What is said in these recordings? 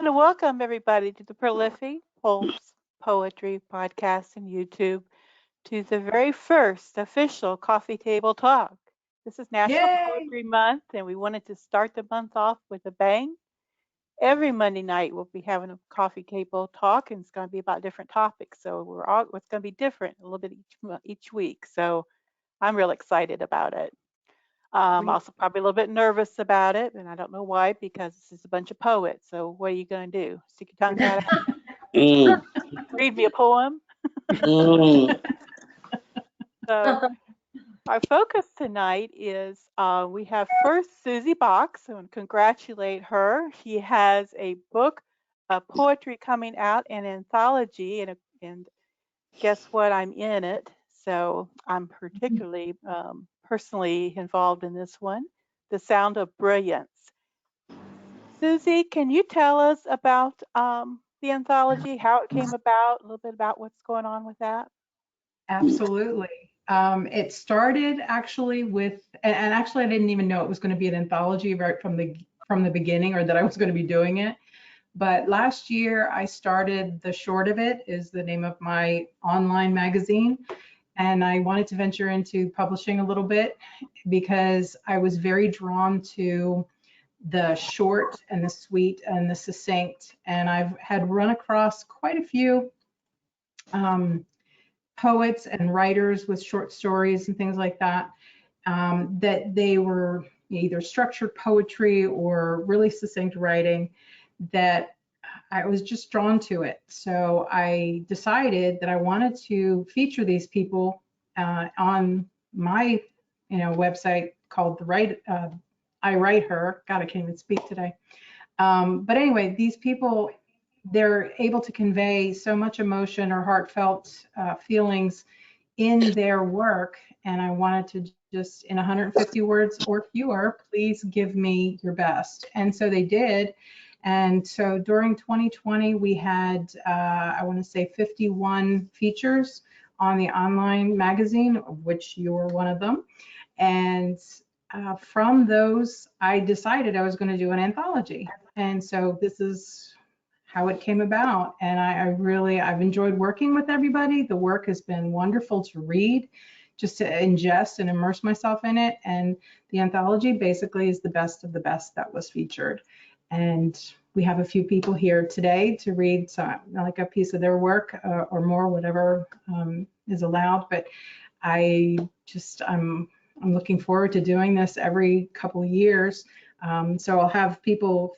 want to welcome everybody to the Prolific Pulse Poetry Podcast and YouTube to the very first official coffee table talk. This is National Yay! Poetry Month, and we wanted to start the month off with a bang. Every Monday night, we'll be having a coffee table talk, and it's going to be about different topics. So it's going to be different a little bit each week. So I'm real excited about it. We, Also, probably a little bit nervous about it, and I don't know why because this is a bunch of poets. So, what are you going to do? Stick your tongue out? Mm, Read me a poem? mm. So, our focus tonight is we have first Susi Bocks, and congratulate her. She has a book of poetry coming out, an anthology, and guess what? I'm in it. So, I'm particularly personally involved in this one, The Sound of Brilliance. Susie, can you tell us about the anthology, how it came about, a little bit about what's going on with that? Absolutely. It started actually with, and actually I didn't even know it was going to be an anthology right from the beginning, or that I was going to be doing it. But last year I started The Short of It is the name of my online magazine, and I wanted to venture into publishing a little bit because I was very drawn to the short and the sweet and the succinct, and I've had run across quite a few poets and writers with short stories and things like that, that they were either structured poetry or really succinct writing, that I was just drawn to it. So I decided that I wanted to feature these people on my, website called I Write Her. God, I can't even speak today. But anyway, these people, they're able to convey so much emotion or heartfelt feelings in their work. And I wanted to just, in 150 words or fewer, please give me your best. And so they did. And so during 2020, we had, I want to say 51 features on the online magazine, of which you're one of them. And from those, I decided I was going to do an anthology. And so this is how it came about. And I've enjoyed working with everybody. The work has been wonderful to read, just to ingest and immerse myself in it. And the anthology basically is the best of the best that was featured. And we have a few people here today to read like a piece of their work or more, whatever is allowed. But I'm looking forward to doing this every couple of years. So I'll have people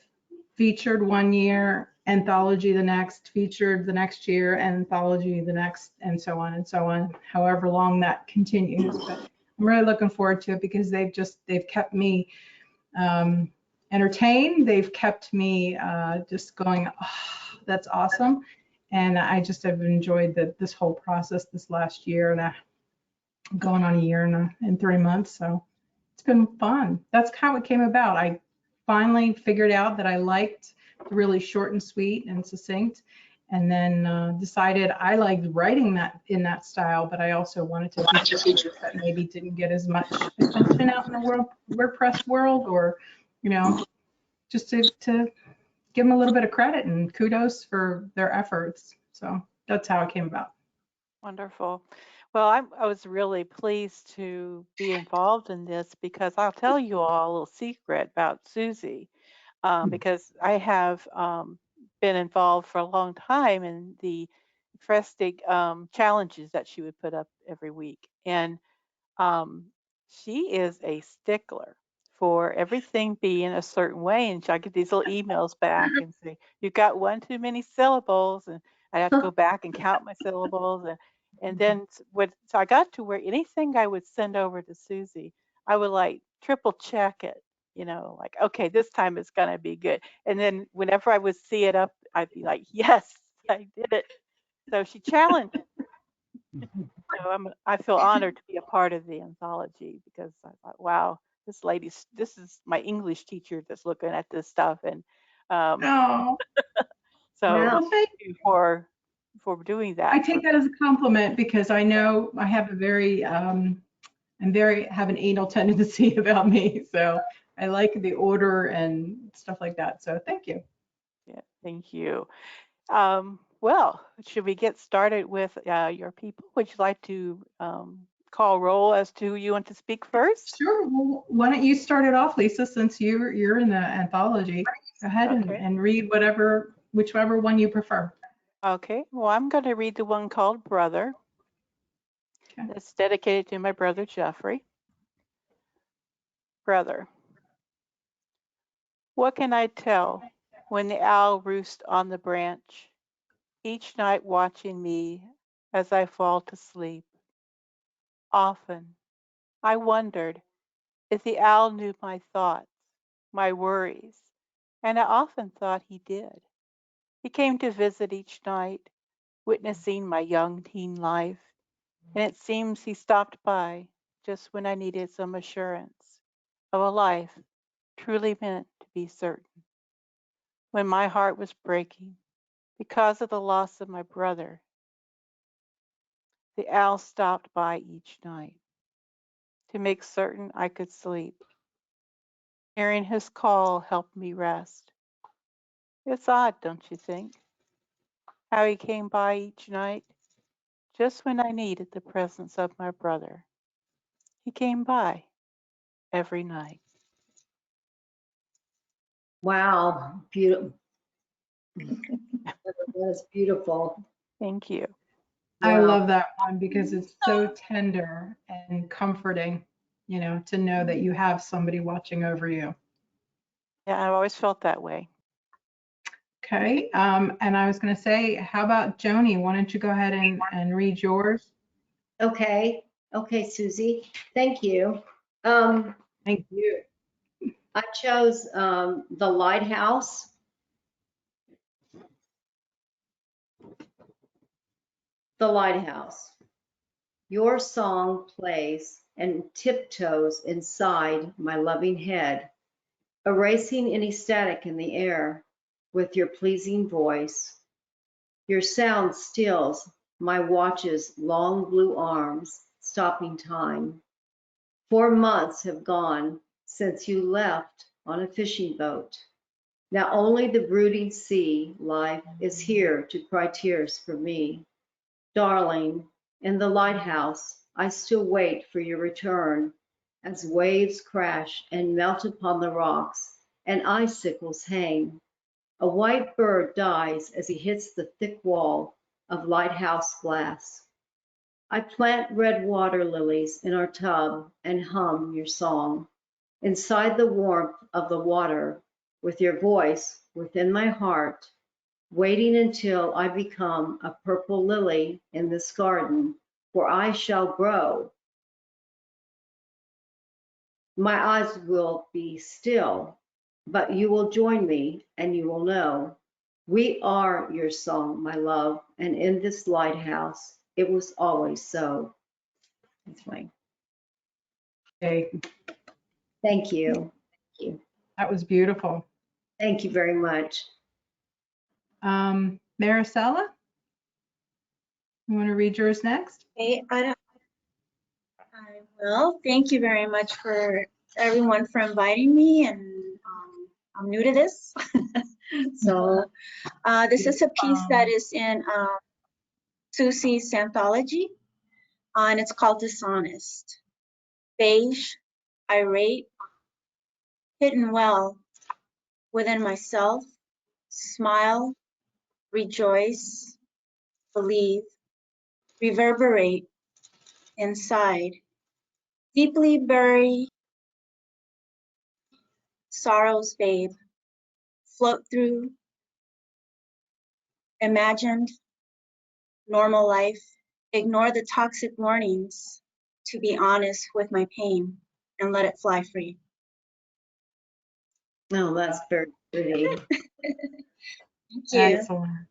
featured one year, anthology the next, featured the next year, anthology the next, and so on, however long that continues. But I'm really looking forward to it because they've kept me entertained. They've kept me just going, oh, that's awesome. And I just have enjoyed this whole process this last year, and going on a year and 3 months. So it's been fun. That's how it came about. I finally figured out that I liked really short and sweet and succinct, and then decided I liked writing that in that style, but I also wanted to feature features that maybe didn't get as much attention out in the WordPress world, or, just to give them a little bit of credit and kudos for their efforts. So that's how it came about. Wonderful. Well, I was really pleased to be involved in this because I'll tell you all a little secret about Susie, because I have been involved for a long time in the Frestig challenges that she would put up every week. And um, she is a stickler for everything being a certain way. And I get these little emails back and say, "You've got one too many syllables," and I have to go back and count my syllables. And then so I got to where anything I would send over to Susie, I would like triple check it, like, okay, this time it's gonna be good. And then whenever I would see it up, I'd be like, yes, I did it. So she challenged. So I feel honored to be a part of the anthology because I thought, wow, this is my English teacher that's looking at this stuff, and um, Oh, so well, thank you for doing I that. take that as a compliment because I know I have have an anal tendency about me. So I like the order and stuff like that. So thank you. Yeah. Thank you. Well, should we get started with your people? Would you like to call roll as to who you want to speak first? Sure. Well, why don't you start it off, Lisa, since you're in the anthology. Go ahead Okay. and read whichever one you prefer. Okay. Well, I'm going to read the one called Brother. Okay. It's dedicated to my brother Jeffrey. Brother, what can I tell when the owl roosts on the branch, each night watching me as I fall to sleep? Often I wondered if the owl knew my thoughts, my worries, and I often thought he did. He came to visit each night, witnessing my young teen life, and it seems he stopped by just when I needed some assurance of a life truly meant to be certain. When my heart was breaking because of the loss of my brother, the owl stopped by each night to make certain I could sleep. Hearing his call helped me rest. It's odd, don't you think, how he came by each night just when I needed the presence of my brother. He came by every night. Wow, beautiful. That is beautiful. Thank you. I Wow. love that one because it's so tender and comforting, to know that you have somebody watching over you. Yeah, I've always felt that way. Okay. And I was going to say, how about Joni? Why don't you go ahead and read yours? Okay, Susie, thank you. Thank you. I chose The Lighthouse. The Lighthouse. Your song plays and tiptoes inside my loving head, erasing any static in the air with your pleasing voice. Your sound stills my watch's long blue arms, stopping time. 4 months have gone since you left on a fishing boat. Now only the brooding sea life is here to cry tears for me. Darling, in the lighthouse, I still wait for your return as waves crash and melt upon the rocks and icicles hang. A white bird dies as he hits the thick wall of lighthouse glass. I plant red water lilies in our tub and hum your song. Inside the warmth of the water, with your voice within my heart, waiting until I become a purple lily in this garden where I shall grow. My eyes will be still, but you will join me and you will know we are your song, my love, and in this lighthouse, it was always so. That's my Okay. thank you. Thank you. That was beautiful. Thank you very much. Maricela, you want to read yours next? Okay, I will. Thank you very much for everyone for inviting me, and I'm new to this. So this is a piece that is in Susi's anthology, and it's called Dishonest. Beige, irate, hidden well within myself, smile, rejoice, believe, reverberate inside, deeply buried sorrows, babe, float through imagined normal life, ignore the toxic warnings to be honest with my pain and let it fly free. Oh, that's very pretty. Thank you. Excellent.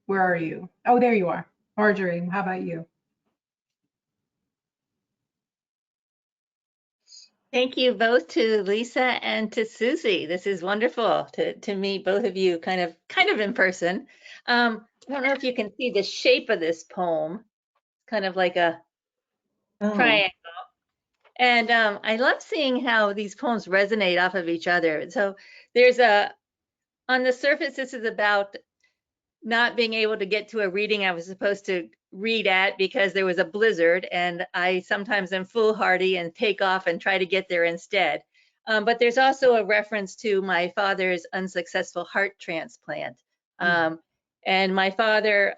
Where are you? Oh, there you are. Marjorie, how about you? Thank you both to Lisa and to Susie. This is wonderful to meet both of you kind of in person. I don't know if you can see the shape of this poem, kind of like a Oh, triangle. And I love seeing how these poems resonate off of each other. So there's on the surface, this is about not being able to get to a reading I was supposed to read at because there was a blizzard, and I sometimes am foolhardy and take off and try to get there instead. But there's also a reference to my father's unsuccessful heart transplant. And my father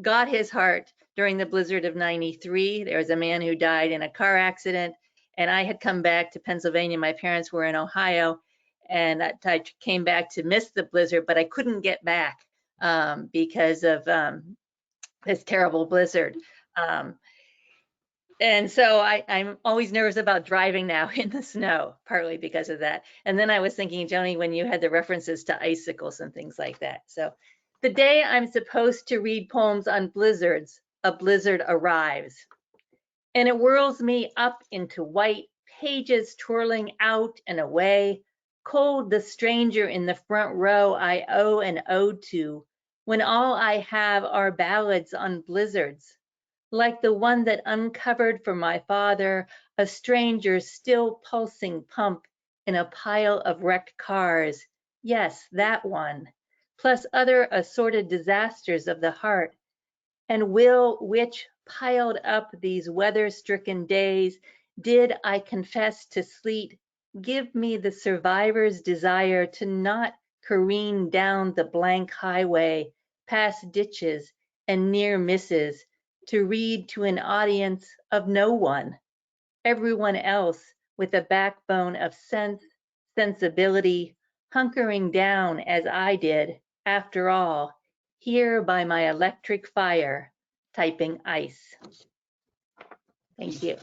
got his heart during the blizzard of '93. There was a man who died in a car accident, and I had come back to Pennsylvania. My parents were in Ohio, and I came back to miss the blizzard, but I couldn't get back because of this terrible blizzard. And so I'm always nervous about driving now in the snow, partly because of that. And then I was thinking, Joni, when you had the references to icicles and things like that. So the day I'm supposed to read poems on blizzards, a blizzard arrives. And it whirls me up into white, pages twirling out and away. Cold the stranger in the front row I owe an ode to, when all I have are ballads on blizzards. Like the one that uncovered for my father a stranger's still pulsing pump in a pile of wrecked cars. Yes, that one. Plus other assorted disasters of the heart. And will which piled up these weather-stricken days, did I confess to sleet, give me the survivor's desire to not careen down the blank highway, past ditches and near misses, to read to an audience of no one, everyone else with a backbone of sense, sensibility, hunkering down as I did, after all, here by my electric fire, typing ice. Thank you.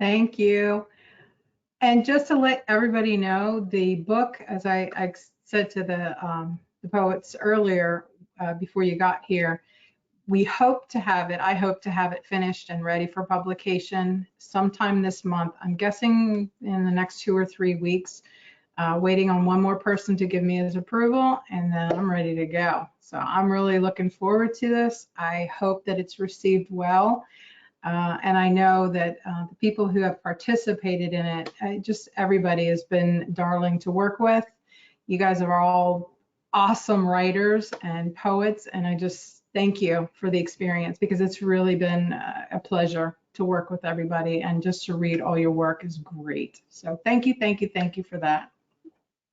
Thank you. And just to let everybody know, the book, as I said to the poets earlier, before you got here, we hope to have it, I hope to have it finished and ready for publication sometime this month. I'm guessing in the next 2 or 3 weeks, waiting on one more person to give me his approval, and then I'm ready to go. So I'm really looking forward to this. I hope that it's received well. And I know that the people who have participated in it, just everybody has been darling to work with. You guys are all awesome writers and poets, and I just thank you for the experience, because it's really been a pleasure to work with everybody, and just to read all your work is great. So thank you, thank you, thank you for that.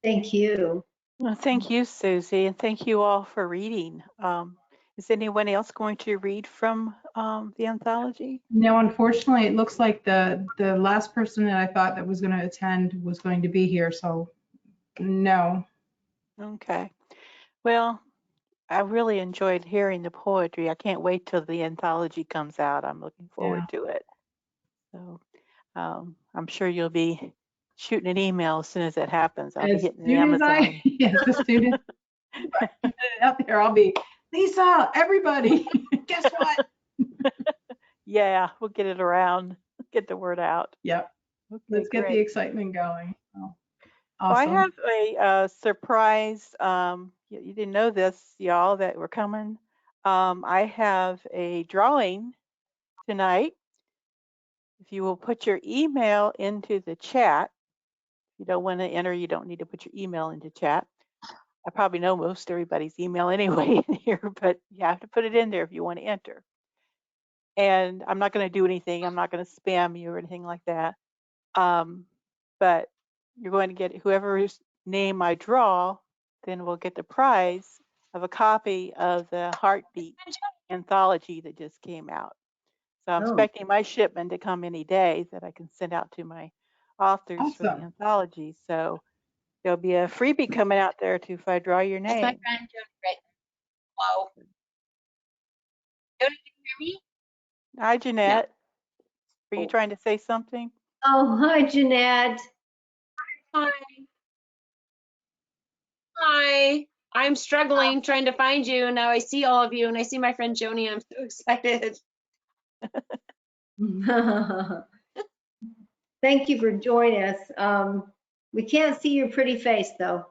Thank you. Well, thank you, Susie, and thank you all for reading. Is anyone else going to read from the anthology? No, unfortunately, it looks like the last person that I thought that was going to attend was going to be here, so no. Okay. Well, I really enjoyed hearing the poetry. I can't wait till the anthology comes out. I'm looking forward to it. So I'm sure you'll be shooting an email as soon as it happens. I'll be As hitting the soon as Amazon. yes, as soon as I get it out there, I'll be, Lisa, everybody, guess what? Yeah, we'll get it around, get the word out. Yep, Okay, let's get the great. excitement going. Oh, Well, I awesome. have a surprise. You didn't know this, y'all, that we're coming. I have a drawing tonight. If you will put your email into the chat, if you don't want to enter, you don't need to put your email into chat. I probably know most everybody's email anyway in here, but you have to put it in there if you want to enter. And I'm not going to do anything. I'm not going to spam you or anything like that. But you're going to get whoever's name I draw, then we'll get the prize of a copy of the Heartbeat anthology that just came out. So I'm expecting my shipment to come any day that I can send out to my authors for the Awesome. anthology. So there'll be a freebie coming out there too if I draw your That's my name. friend Joni right now. Hello. Joni, can you hear me? Hi, Jeanette. Are you trying to say something? Oh, hi, Jeanette. Hi. Hi. I'm struggling trying to find you. Now I see all of you and I see my friend Joni. I'm so excited. Thank you for joining us. We can't see your pretty face, though.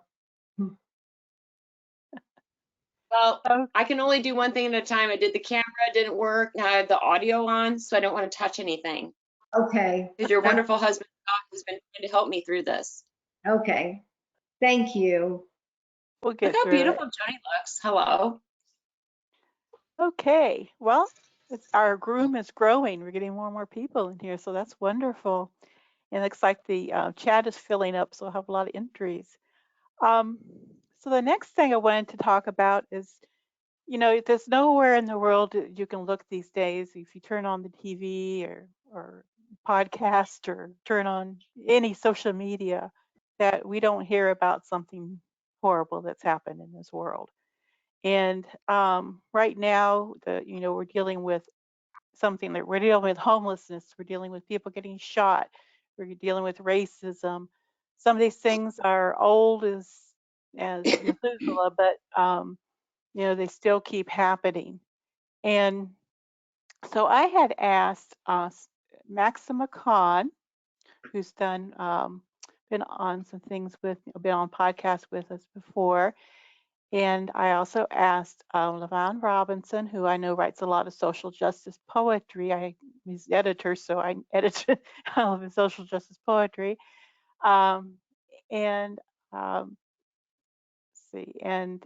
Well, Oh, I can only do one thing at a time. I did the camera, didn't work. Now I have the audio on, so I don't want to touch anything. Okay. Because your wonderful husband Scott has been trying to help me through this. Okay. Thank you. we'll Look get how through it. beautiful Joni looks. Hello. Okay, well, our room is growing. We're getting more and more people in here, so that's wonderful. And it looks like the chat is filling up, so I'll have a lot of entries. Um, so the next thing I wanted to talk about is, there's nowhere in the world that you can look these days. If you turn on the TV or podcast or turn on any social media, that we don't hear about something horrible that's happened in this world. And right now, we're dealing with something that we're dealing with homelessness. We're dealing with people getting shot. We're dealing with racism. Some of these things are old as Methuselah, but they still keep happening. And so I had asked Maxima Kahn, who's been on some things been on podcasts with us before. And I also asked LaVan Robinson, who I know writes a lot of social justice poetry. I'm his editor, so I edit all of his social justice poetry. Um, and let's see, and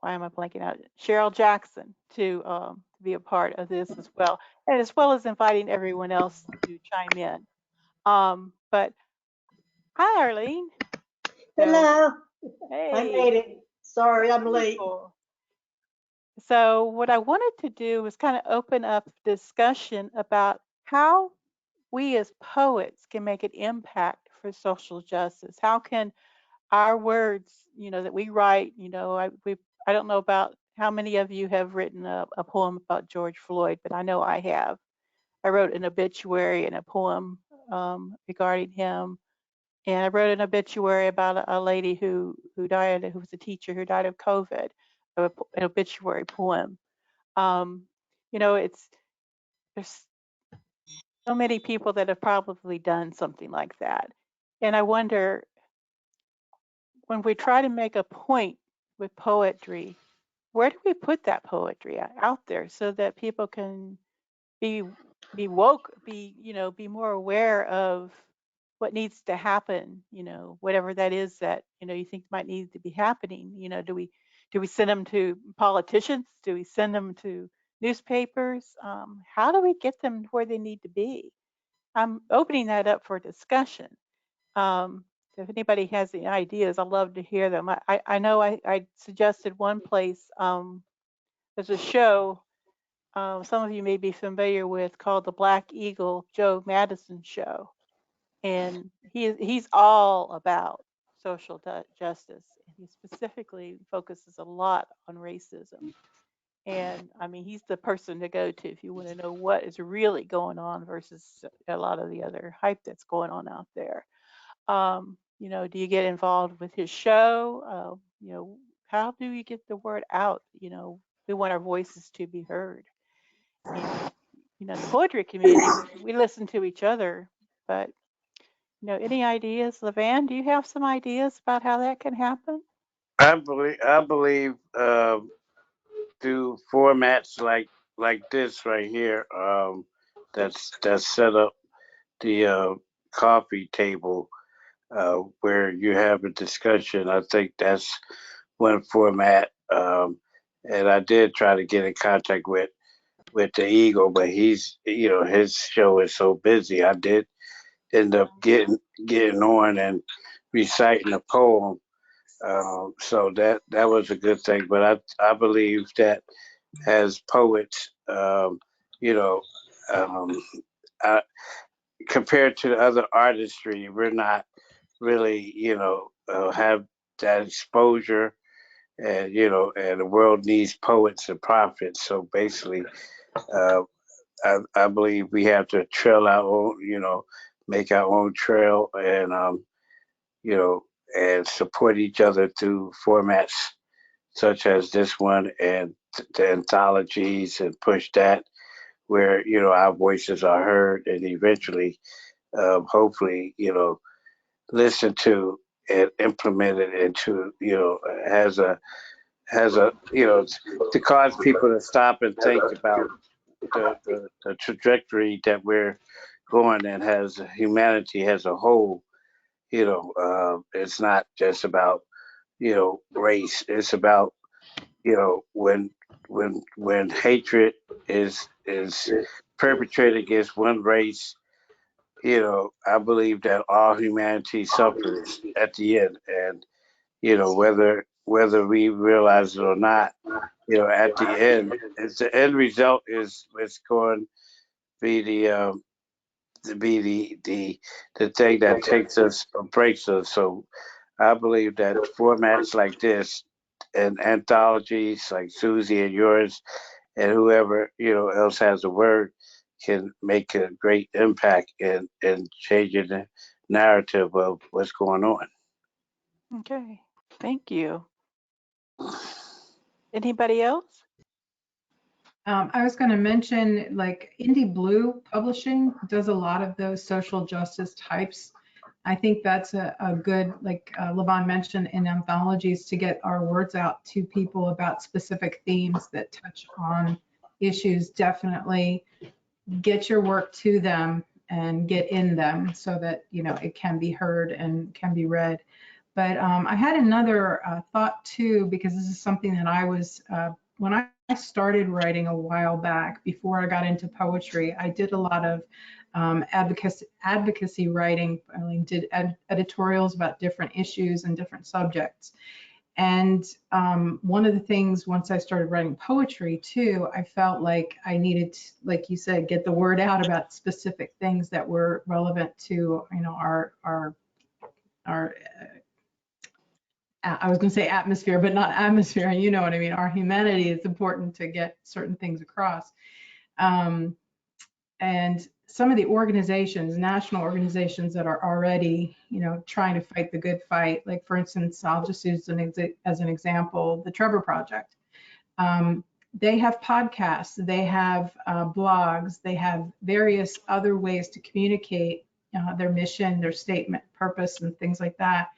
why am I blanking out? Chyrel Jackson to be a part of this as well, and as well as inviting everyone else to chime in. But hi, Arlene. So, Hello, I hey, made it. Sorry, I'm late. wonderful. So what I wanted to do was kind of open up discussion about how we as poets can make an impact for social justice. How can our words, that we write, I don't know about how many of you have written a poem about George Floyd, but I know I have. I wrote an obituary and a poem regarding him. And I wrote an obituary about a lady who died, who was a teacher who died of COVID, an obituary poem. Um, it's there's so many people that have probably done something like that. And I wonder, when we try to make a point with poetry, where do we put that poetry out there so that people can be be woke, be more aware of what needs to happen, whatever that is that, you think might need to be happening. Do we send them to politicians? Do we send them to newspapers? How do we get them where they need to be? I'm opening that up for discussion. If anybody has any ideas, I'd love to hear them. I know I suggested one place. There's a show some of you may be familiar with called the Black Eagle Joe Madison Show, and he's all about social justice. He specifically focuses a lot on racism, and I mean he's the person to go to if you want to know what is really going on versus a lot of the other hype that's going on out there. Do you get involved with his show? How do we get the word out? We want our voices to be heard. And, the poetry community, we listen to each other, but, any ideas? LaVan, do you have some ideas about how that can happen? I believe through formats like this right here, that's set up the coffee table where you have a discussion. I think that's one format. And I did try to get in contact with the Eagle, but his show is so busy. I did end up getting on and reciting a poem. So that was a good thing. But I believe that as poets, you know, um, I, compared to the other artistry, we're not really, have that exposure. And and the world needs poets and prophets. So basically, uh, I believe we have to trail our own, make our own trail, and and support each other through formats such as this one and the anthologies, and push that where our voices are heard, and eventually, hopefully, listened to and implemented into, as has a, to cause people to stop and think about the trajectory that we're going and has humanity as a whole. It's not just about, race. It's about, when hatred is perpetrated against one race, I believe that all humanity suffers at the end. And, whether we realize it or not, at the end, the end result is it's going to be the thing that takes us or breaks us. So I believe that formats like this and anthologies like Susie and yours and whoever else has a word can make a great impact in changing the narrative of what's going on. Okay, thank you. Anybody else? I was going to mention, like, Indie Blue Publishing does a lot of those social justice types. I think that's a good, like LaVan mentioned, in anthologies, to get our words out to people about specific themes that touch on issues. Definitely get your work to them and get in them so that, it can be heard and can be read. But I had another thought too, because this is something that I was, when I started writing a while back, before I got into poetry, I did a lot of advocacy writing. I did editorials about different issues and different subjects. And one of the things, once I started writing poetry too, I felt like I needed to, like you said, get the word out about specific things that were relevant to, our I was going to say atmosphere, but not atmosphere. You know what I mean? Our humanity is important to get certain things across. And some of the organizations, national organizations that are already, trying to fight the good fight, like, for instance, I'll just use as an example, the Trevor Project. They have podcasts, they have blogs, they have various other ways to communicate their mission, their statement, purpose, and things like that.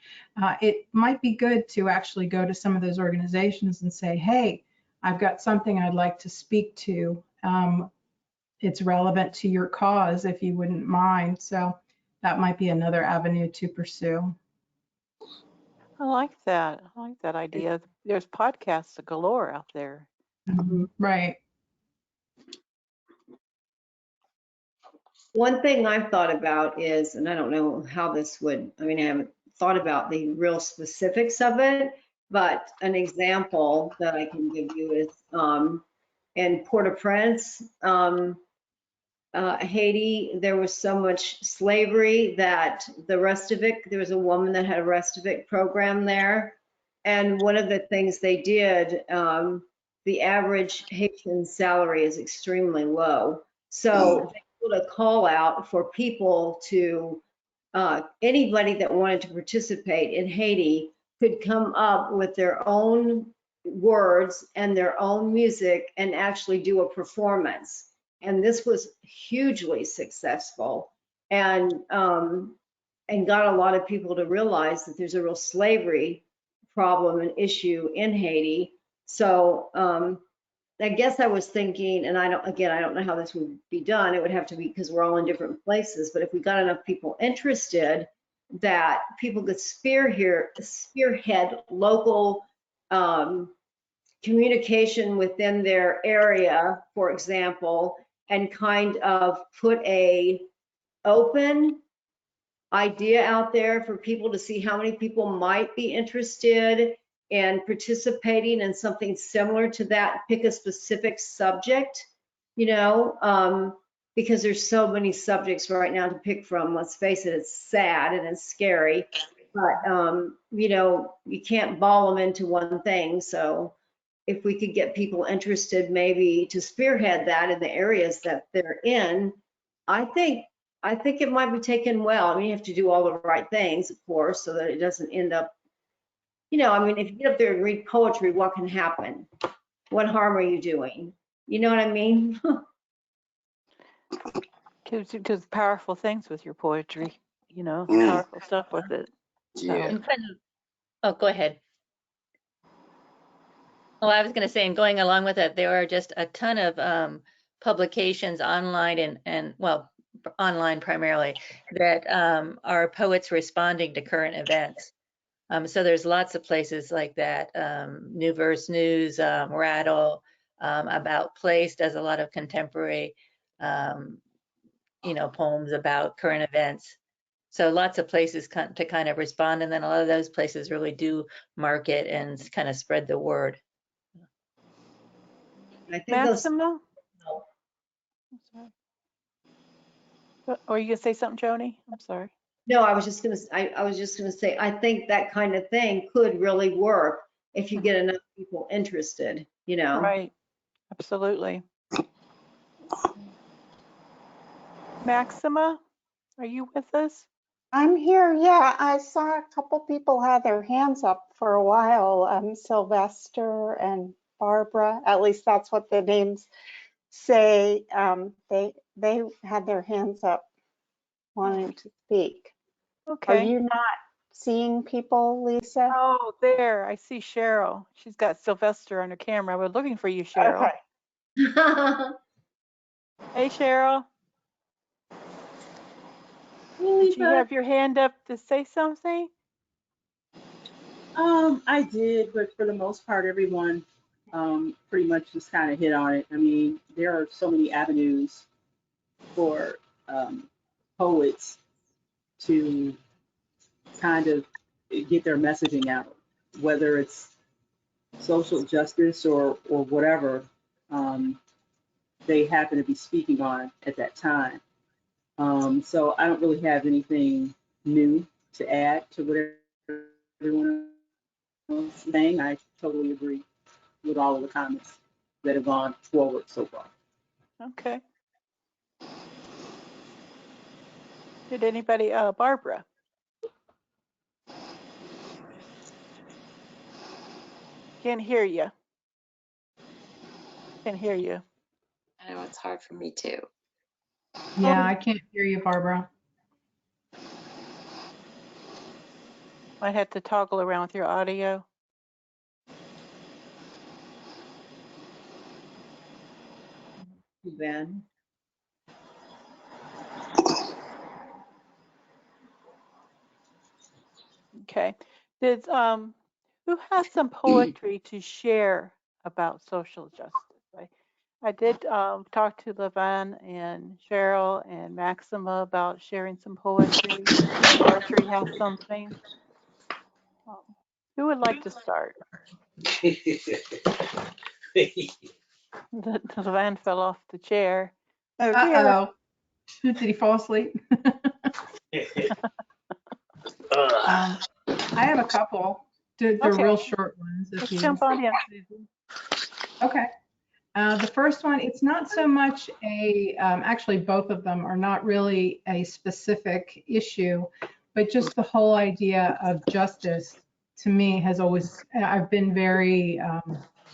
It might be good to actually go to some of those organizations and say, hey, I've got something I'd like to speak to. It's relevant to your cause, if you wouldn't mind. So that might be another avenue to pursue. I like that. I like that idea. There's podcasts galore out there. Mm-hmm. Right. One thing I've thought about is, and I don't know how this would, I haven't thought about the real specifics of it, but an example that I can give you is in Port-au-Prince, Haiti, there was so much slavery that there was a woman that had a Restovic program there. And one of the things they did, the average Haitian salary is extremely low. So they put a call out for people to, anybody that wanted to participate in Haiti could come up with their own words and their own music and actually do a performance. And this was hugely successful and got a lot of people to realize that there's a real slavery problem and issue in Haiti. So I guess I was thinking, and I don't know how this would be done. It would have to be, because we're all in different places, but if we got enough people interested, that people could spearhead local communication within their area, for example, and kind of put a open idea out there for people to see how many people might be interested in participating in something similar to that. Pick a specific subject, because there's so many subjects right now to pick from. Let's face it, it's sad and it's scary, but you can't ball them into one thing. So if we could get people interested, maybe to spearhead that in the areas that they're in, I think it might be taken well. You have to do all the right things, of course, so that it doesn't end up, if you get up there and read poetry, what can happen? What harm are you doing? You know what I mean? Because powerful things with your poetry, powerful stuff with it. Yeah. Oh, go ahead. Oh, I was going to say, and going along with that, there are just a ton of publications online and well, online primarily, that are poets responding to current events. So there's lots of places like that. New Verse News, Rattle, About Place does a lot of contemporary, poems about current events. So lots of places to kind of respond, and then a lot of those places really do market and kind of spread the word. I think those. Maxima? I'm sorry. Or you gonna say something, Joni? I'm sorry. No, I was just gonna. I was just gonna say. I think that kind of thing could really work if you get enough people interested. Right. Absolutely. Maxima, are you with us? I'm here. Yeah, I saw a couple people had their hands up for a while. Sylvester and Barbara. At least that's what the names say. They had their hands up, wanting to speak. Okay. Are you not seeing people, Lisa? Oh, there. I see Cheryl. She's got Sylvester on her camera. We're looking for you, Cheryl. Okay. Hey, Cheryl. Hey, Did you have your hand up to say something? I did, but for the most part, everyone pretty much just kind of hit on it. I mean, there are so many avenues for poets to kind of get their messaging out, whether it's social justice or whatever they happen to be speaking on at that time. So I don't really have anything new to add to whatever everyone else is saying. I totally agree with all of the comments that have gone forward so far. Okay. Did anybody, Barbara? Can't hear you. Can't hear you. I know it's hard for me too. Yeah, I can't hear you, Barbara. I had to toggle around with your audio. Too bad. Okay. Did who has some poetry to share about social justice? I did talk to LaVan and Chyrel and Maxima about sharing some poetry. Marjorie has something. Who would like to start? LaVan fell off the chair. Oh dear. Uh-oh. Did he fall asleep? I have a couple. They're Okay. real short ones. Let's jump on in, Susan. Okay. The first one, it's not so much a, actually both of them are not really a specific issue, but just the whole idea of justice to me has always, I've been very,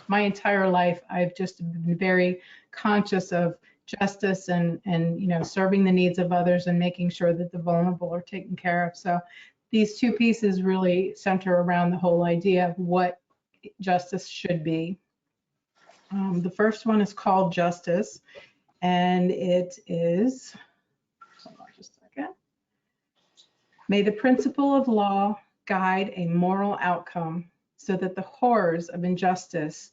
my entire life, I've just been very conscious of justice and serving the needs of others and making sure that the vulnerable are taken care of. So these two pieces really center around the whole idea of what justice should be. The first one is called Justice, and it is, hold on just a second. May the principle of law guide a moral outcome so that the horrors of injustice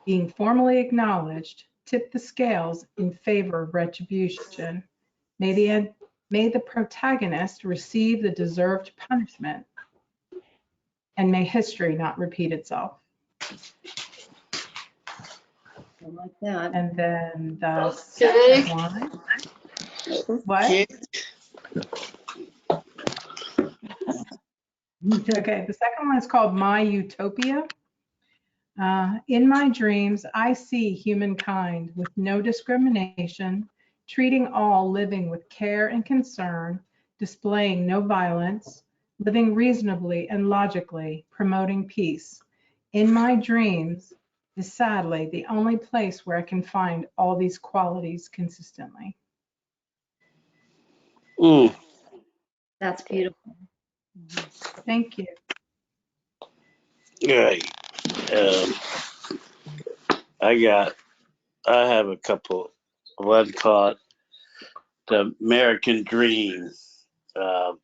being formally acknowledged tip the scales in favor of retribution. May the protagonist receive the deserved punishment, and may history not repeat itself. I like that. And then the second one. What? Okay, the second one is called My Utopia. In my dreams, I see humankind with no discrimination, treating all living with care and concern, displaying no violence, living reasonably and logically, promoting peace. In my dreams is sadly the only place where I can find all these qualities consistently. That's beautiful. Thank you. Right. I have a couple. One called The American Dream. Uh,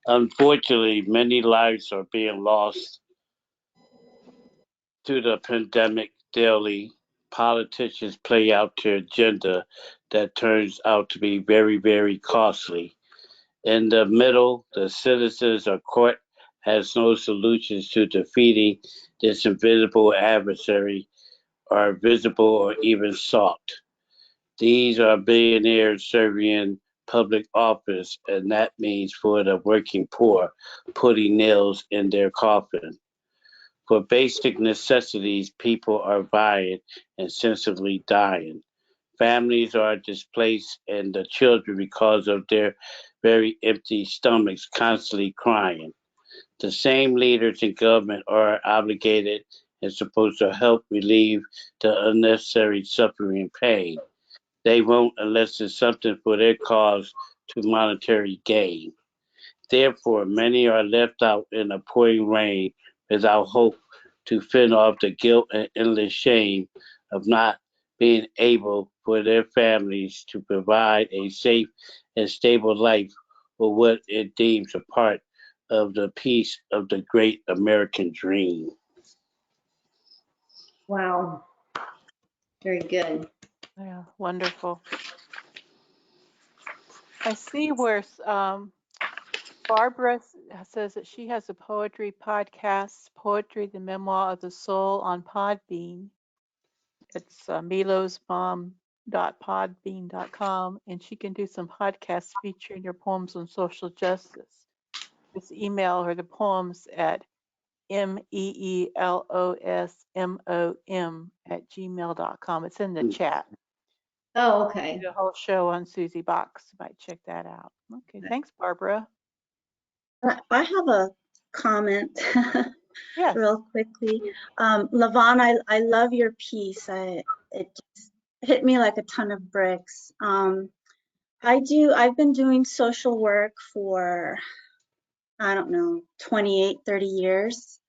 Unfortunately, many lives are being lost to the pandemic daily. Politicians play out their agenda that turns out to be very, very costly. In the middle, the citizens or court has no solutions to defeating this invisible adversary, or visible or even sought. These are billionaires serving in public office, and that means for the working poor, putting nails in their coffin. For basic necessities, people are vying and sensibly dying. Families are displaced, and the children, because of their very empty stomachs, constantly crying. The same leaders in government are obligated and supposed to help relieve the unnecessary suffering and pain. They won't unless it's something for their cause to monetary gain. Therefore, many are left out in the pouring rain without hope to fend off the guilt and endless shame of not being able for their families to provide a safe and stable life for what it deems a part of the piece of the great American dream. Wow. Very good. Yeah, wonderful. I see where Barbara says that she has a poetry podcast, Poetry, the Memoir of the Soul, on Podbean. It's milosmom.podbean.com, and she can do some podcasts featuring your poems on social justice. Just email her the poems at meelosmom@gmail.com. It's in the chat. Oh, okay. The whole show on Susi Bocks. You might check that out. Okay, thanks, Barbara. I have a comment Yes. real quickly. LaVan, I love your piece. It just hit me like a ton of bricks. I've been doing social work for, I don't know, 28, 30 years.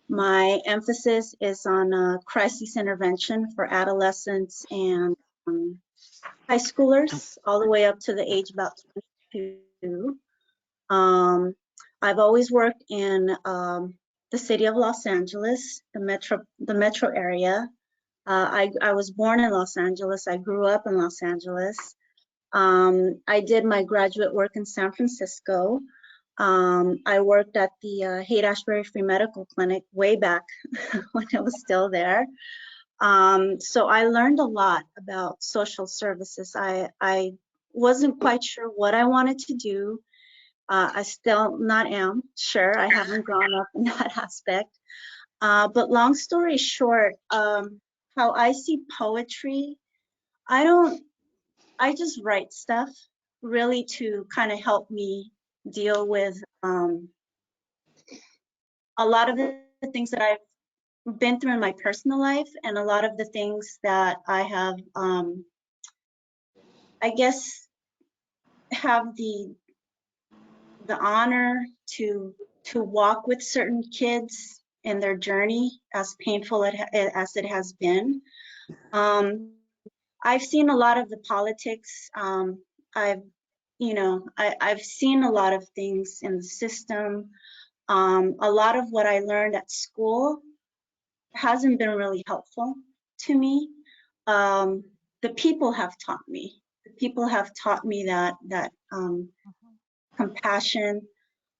My emphasis is on crisis intervention for adolescents and high schoolers, all the way up to the age about 22. I've always worked in the city of Los Angeles, the metro area. I was born in Los Angeles. I grew up in Los Angeles. I did my graduate work in San Francisco. I worked at the Haight-Ashbury Free Medical Clinic way back when it was still there. So I learned a lot about social services. I wasn't quite sure what I wanted to do. I still not am sure. I haven't grown up in that aspect. But long story short, how I see poetry, I just write stuff really to kind of help me deal with a lot of the things that I've been through in my personal life, and a lot of the things that I have, I guess, have the honor to walk with certain kids in their journey, as painful as it has been. I've seen a lot of the politics. I've seen a lot of things in the system. A lot of what I learned at school hasn't been really helpful to me. The people have taught me. The people have taught me that compassion.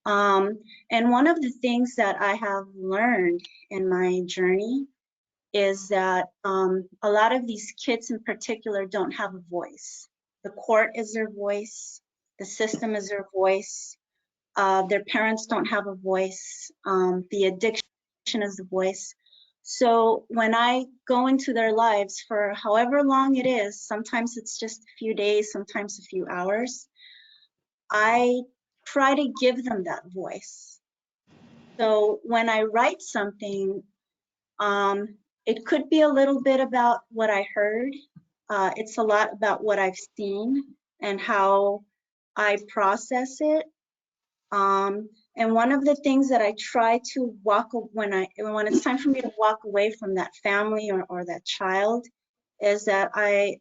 And one of the things that I have learned in my journey is that a lot of these kids in particular don't have a voice. The court is their voice. The system is their voice. Their parents don't have a voice. The addiction is the voice. So when I go into their lives for however long it is, sometimes it's just a few days, sometimes a few hours, I try to give them that voice. So when I write something, it could be a little bit about what I heard. It's a lot about what I've seen and how I process it. And one of the things that I try to when it's time for me to walk away from that family or that child, is that I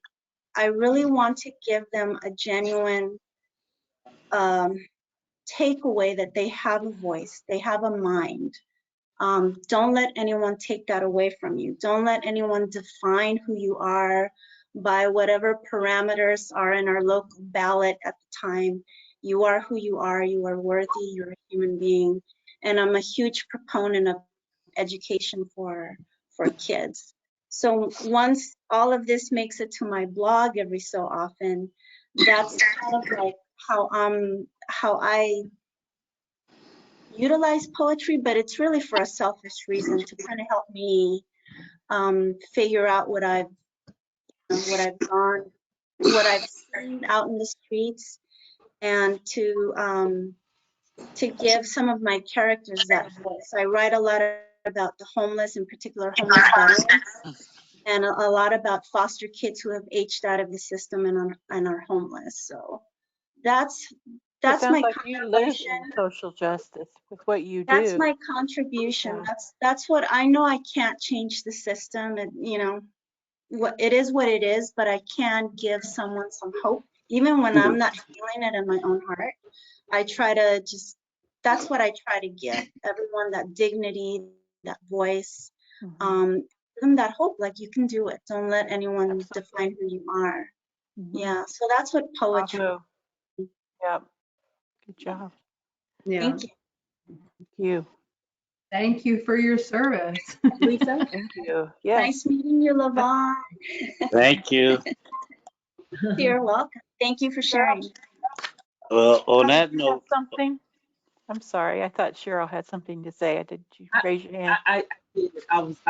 really want to give them a genuine takeaway that they have a voice, they have a mind. Don't let anyone take that away from you. Don't let anyone define who you are by whatever parameters are in our local ballot at the time. You are who you are. You are worthy. You're a human being. And I'm a huge proponent of education for kids. So once all of this makes it to my blog every so often, that's kind of like how I utilize poetry, but it's really for a selfish reason, to kind of help me figure out what I've seen out in the streets, and to give some of my characters that voice. I write a lot about the homeless, in particular homeless veterans, and a lot about foster kids who have aged out of the system and are homeless. So that's It sounds my like you live contribution. in social justice with what you That's do. my contribution. Yeah. That's what I know. I can't change the system, and what it is, but I can give someone some hope, even when I'm not feeling it in my own heart. I try to that's what I try to give everyone, that dignity, that voice, give them that hope, like you can do it. Don't let anyone define who you are. Yeah, so that's what poetry. Bravo. Yeah. Good job. Yeah. Thank you. Thank you. Thank you for your service, Lisa. Thank you. Yes. Nice meeting you, LaVan. Thank you. You're welcome. Thank you for sharing. Well, on Cheryl, that did you have note, something? I'm sorry. I thought Cheryl had something to say. Did you raise your hand? I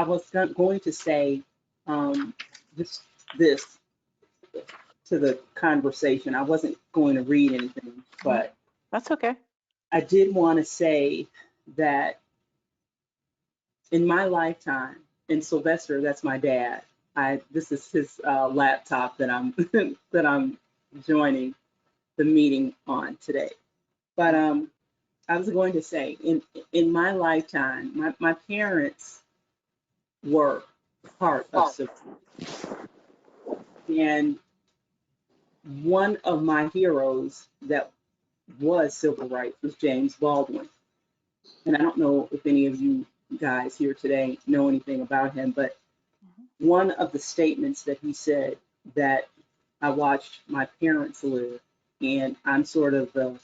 was going to say just this to the conversation. I wasn't going to read anything, but That's okay. I did want to say that in my lifetime, and Sylvester, that's my dad. This is his laptop that I'm that I'm joining the meeting on today. But I was going to say, in my lifetime, my parents were part of civil rights. And one of my heroes that was civil rights was James Baldwin. And I don't know if any of you guys here today know anything about him, but one of the statements that he said that I watched my parents live, and I'm sort of the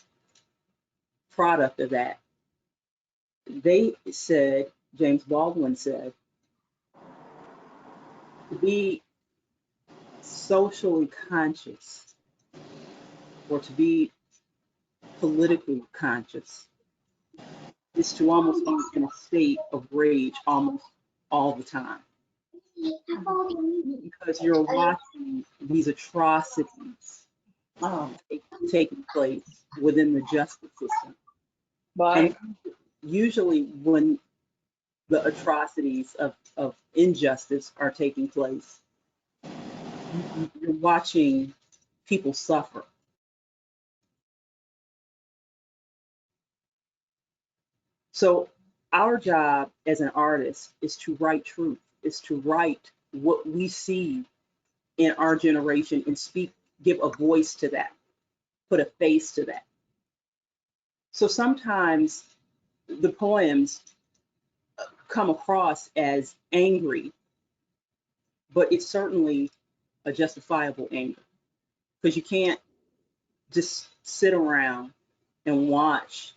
product of that. They said, James Baldwin said, to be socially conscious or to be politically conscious is to almost be in a state of rage almost all the time. Because you're watching these atrocities taking place within the justice system. And usually when the atrocities of injustice are taking place, you're watching people suffer. So our job as an artist is to write truth, is to write what we see in our generation and give a voice to that, put a face to that. So sometimes the poems come across as angry, but it's certainly a justifiable anger, because you can't just sit around and watch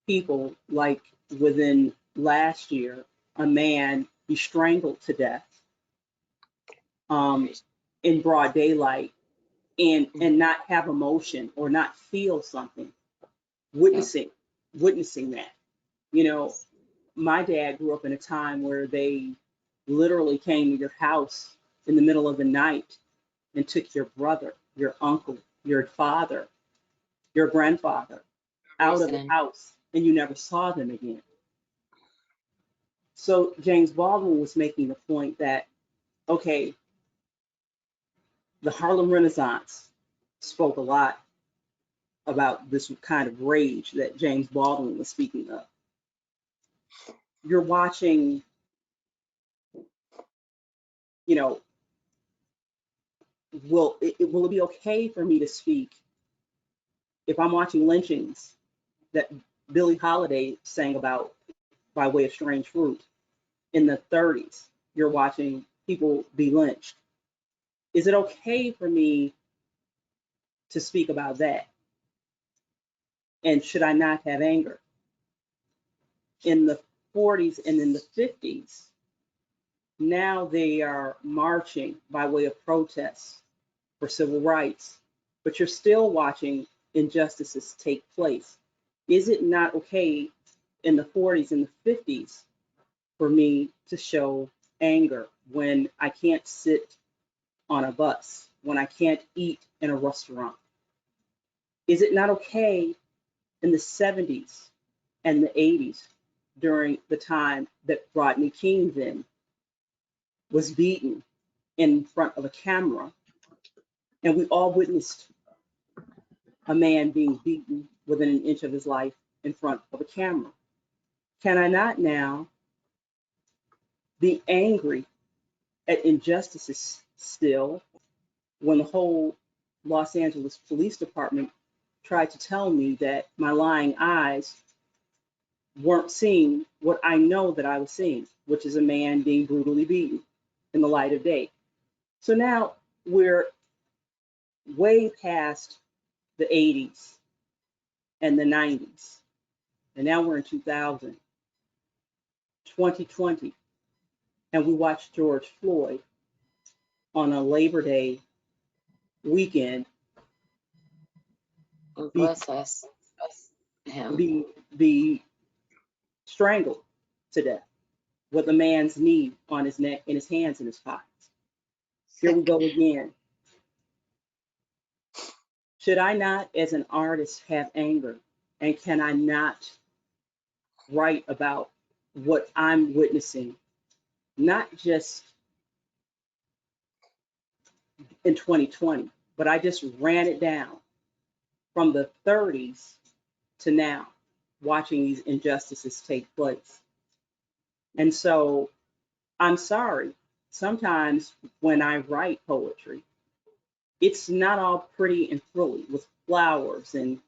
people, like within last year, a man be strangled to death in broad daylight, and not have emotion or not feel something, witnessing that. You know, my dad grew up in a time where they literally came to your house in the middle of the night and took your brother, your uncle, your father, your grandfather out of the house, and you never saw them again. So James Baldwin was making the point that, okay, the Harlem Renaissance spoke a lot about this kind of rage that James Baldwin was speaking of. You're watching, you know, will it be okay for me to speak if I'm watching lynchings that Billie Holiday sang about by way of Strange Fruit in the 30s? You're watching people be lynched. Is it okay for me to speak about that? And should I not have anger? In the 40s and in the 50s, now they are marching by way of protests for civil rights, but you're still watching injustices take place. Is it not okay in the 40s and the 50s for me to show anger when I can't sit on a bus, when I can't eat in a restaurant? Is it not okay in the 70s and the 80s during the time that Rodney King then was beaten in front of a camera, and we all witnessed a man being beaten within an inch of his life in front of a camera? Can I not now be angry at injustices still when the whole Los Angeles Police Department tried to tell me that my lying eyes weren't seeing what I know that I was seeing, which is a man being brutally beaten in the light of day? So now we're way past the 80s and the 90s, and now we're in 2020, and we watched George Floyd on a Labor Day weekend Bless us. Bless him. be strangled to death with a man's knee on his neck and his hands in his pockets. Here we go again. Should I not, as an artist, have anger? And can I not write about what I'm witnessing, not just in 2020, but I just ran it down from the 30s to now, watching these injustices take place. And so I'm sorry, sometimes when I write poetry, it's not all pretty and frilly with flowers and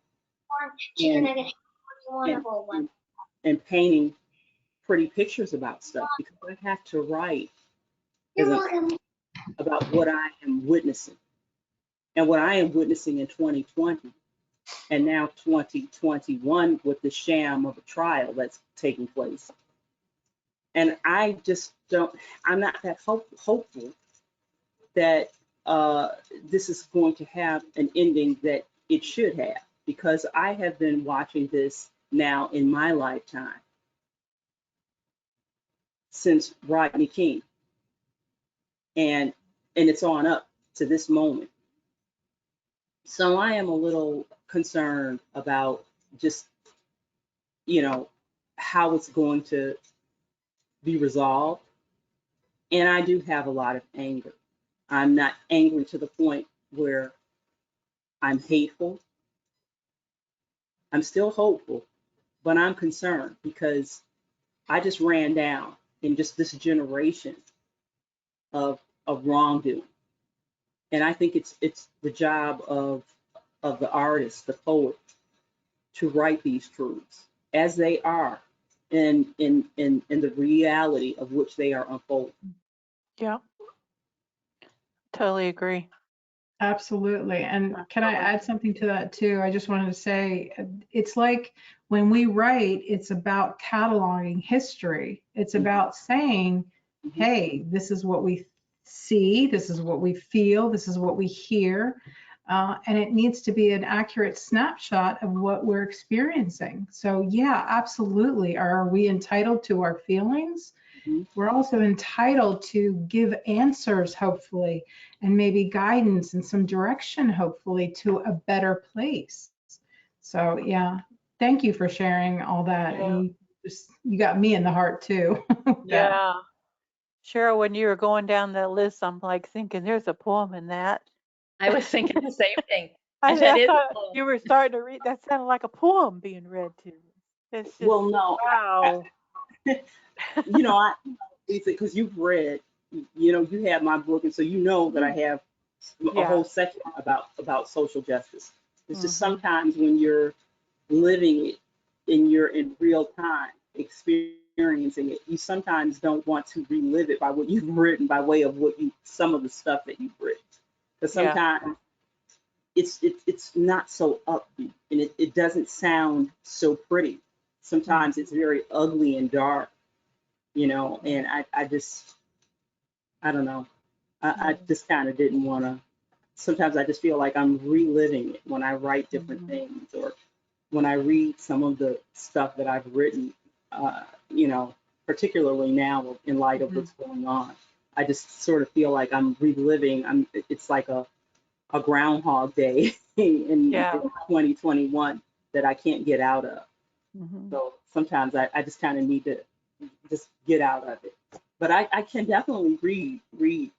and painting pretty pictures about stuff, because I have to write about what I am witnessing. And what I am witnessing in 2020 and now 2021 with the sham of a trial that's taking place. And I just don't, I'm not that hopeful that this is going to have an ending that it should have, because I have been watching this now in my lifetime since Rodney King, and it's on up to this moment. So I am a little concerned about just, you know, how it's going to be resolved. And I do have a lot of anger. I'm not angry to the point where I'm hateful. I'm still hopeful, but I'm concerned because I just ran down in just this generation of wrongdoing. And I think it's the job of the artist, the poet, to write these truths as they are in the reality of which they are unfolding. Yeah, totally agree. Absolutely. And can I add something to that too? I just wanted to say, it's like when we write, it's about cataloging history. It's about saying, hey, this is what we see, this is what we feel, this is what we hear. And it needs to be an accurate snapshot of what we're experiencing. So yeah, absolutely. Are we entitled to our feelings? We're also entitled to give answers, hopefully, and maybe guidance and some direction, hopefully, to a better place. So yeah, thank you for sharing all that. Yeah. And you got me in the heart too. Yeah. Chyrel, when you were going down that list, I'm like thinking there's a poem in that. I was thinking the same thing. That I is thought cool. you were starting to read. That sounded like a poem being read to you. It's just, Well, no, wow. you know, because you've read, you know, you have my book, and so you know that I have a Yeah. whole section about social justice. It's just Mhm. sometimes when you're living it and you're in real time experiencing it, you sometimes don't want to relive it by what you've written, by way of some of the stuff that you've written, because Yeah. sometimes it's not so upbeat, and it doesn't sound so pretty. Sometimes it's very ugly and dark, you know, and I don't know. I just kind of didn't want to. Sometimes I just feel like I'm reliving it when I write different Mhm. things, or when I read some of the stuff that I've written, you know, particularly now in light of what's going on. I just sort of feel like I'm reliving. It's like a Groundhog Day in Yeah. 2021 that I can't get out of. Mhm. So sometimes I just kind of need to just get out of it. But I can definitely read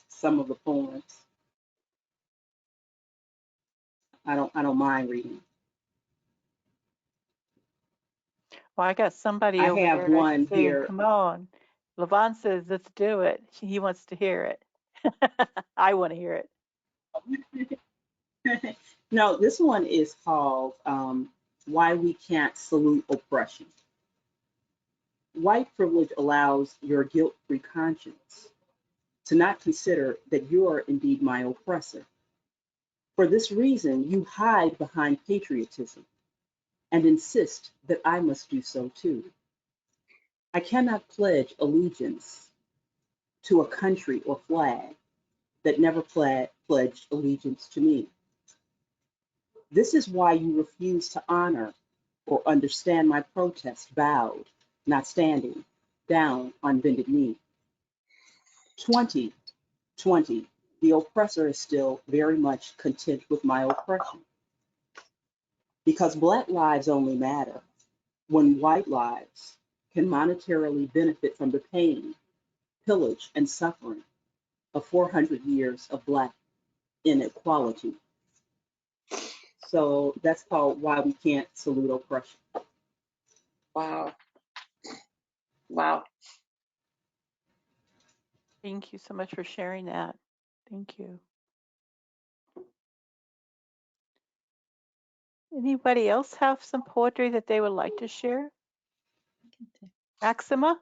some of the poems. I don't mind reading. Well, I got somebody I over have there that's one saying, here. "Come on." LaVan says, "Let's do it." He wants to hear it. I want to hear it. No, this one is called Why We Can't Salute Oppression. White privilege allows your guilt-free conscience to not consider that you are indeed my oppressor. For this reason, you hide behind patriotism and insist that I must do so too. I cannot pledge allegiance to a country or flag that never pledged allegiance to me. This is why you refuse to honor or understand my protest bowed, not standing, down on bended knee. 2020, the oppressor is still very much content with my oppression. Because Black lives only matter when white lives can monetarily benefit from the pain, pillage, and suffering of 400 years of Black inequality. So that's called Why We Can't Salute Oppression. Wow. Wow. Thank you so much for sharing that. Thank you. Anybody else have some poetry that they would like to share? Maxima?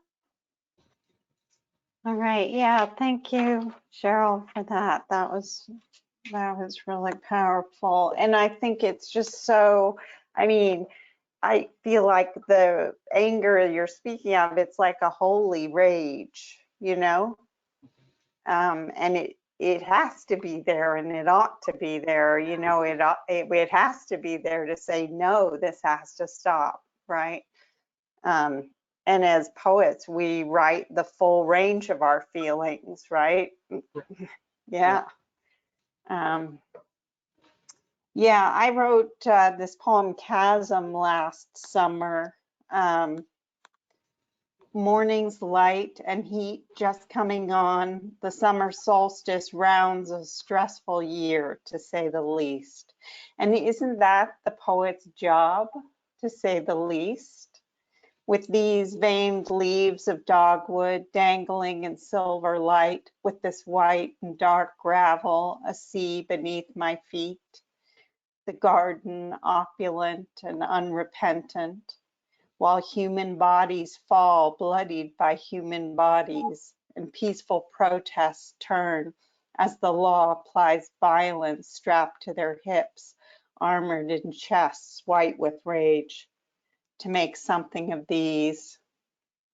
All right. Yeah. Thank you, Cheryl, for that. That was really powerful. And I think it's just so, I mean, I feel like the anger you're speaking of, it's like a holy rage, you know? And it has to be there, and it ought to be there, you know, it has to be there to say, no, this has to stop, right? And as poets, we write the full range of our feelings, right? Yeah. Yeah, I wrote this poem, Chasm, last summer. Morning's light and heat just coming on. The summer solstice rounds a stressful year, to say the least. And isn't that the poet's job, to say the least? With these veined leaves of dogwood dangling in silver light, with this white and dark gravel, a sea beneath my feet, the garden opulent and unrepentant, while human bodies fall bloodied by human bodies, and peaceful protests turn as the law applies violence strapped to their hips, armored in chests white with rage. To make something of these.